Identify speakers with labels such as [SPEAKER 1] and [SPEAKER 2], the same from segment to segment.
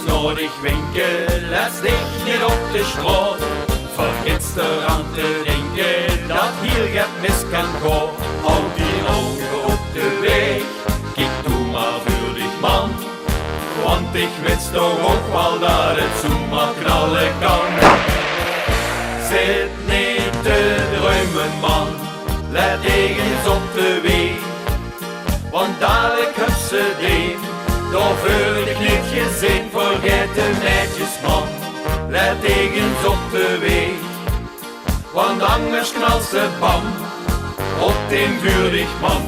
[SPEAKER 1] Nodig winken, laat dich niet op de straat. Vergeet eraan te denken dat hier het mis kan gaan. Houd die ogen op de weg, kijk toe maar voor dich man. Want ik weet toch ook wel dat het zomaar knallen kan. Zit niet te druimen man, laat dich eens op de weg. Want dadelijk heb ze die. Door voor ik niet gezien, vergeet de meisjes man. Let eens op de weg, want anders knalt ze bam op den vurig man.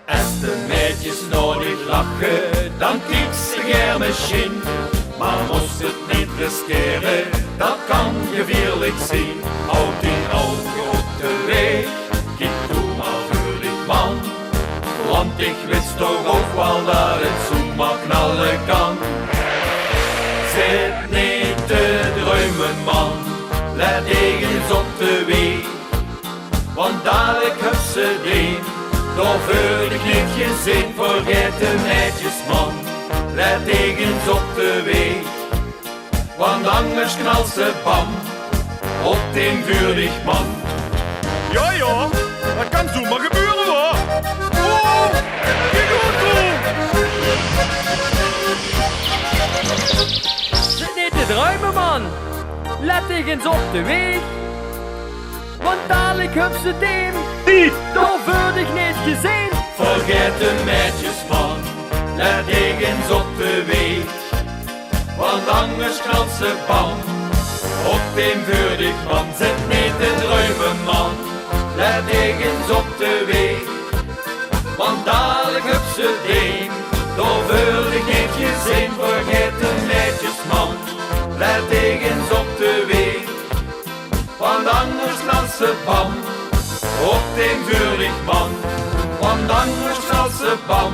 [SPEAKER 1] Als de meisjes nodig lachen, dan kijkt ze gerne misschien. Maar moest het niet riskeren, dat kan gevaarlijk zijn. Houd die ogen op de weg, kijk toe maar voor dich man. Want ik wist toch ook wel dat het zomaar knallen kan. Zit niet te druimen man, let eens op de weg. Want dadelijk heb ze die, door voor de knietjes in, vergeet de meisjes man. Let eens op de weg, want anders knalt ze bam op den vurig man.
[SPEAKER 2] Ja, ja, dat kan zomaar gebeuren hoor. Oh, die gaat toe.
[SPEAKER 3] Zit niet te druimen man, let eens op de weg. Want dadelijk heb ze die, door voor dich niet gezien.
[SPEAKER 1] Vergeet de meisjes man, let eens op de weg. Want anders knalt ze bam op den vurig man. Zit niet te druimen man, let eens op de weg. Want dadelijk heb ze die, door voor dich niet gezien. Vergeet de meisjes man, let eens op de weg. Want anders knalt ze bam op den vurig man. Want anders knalt ze bam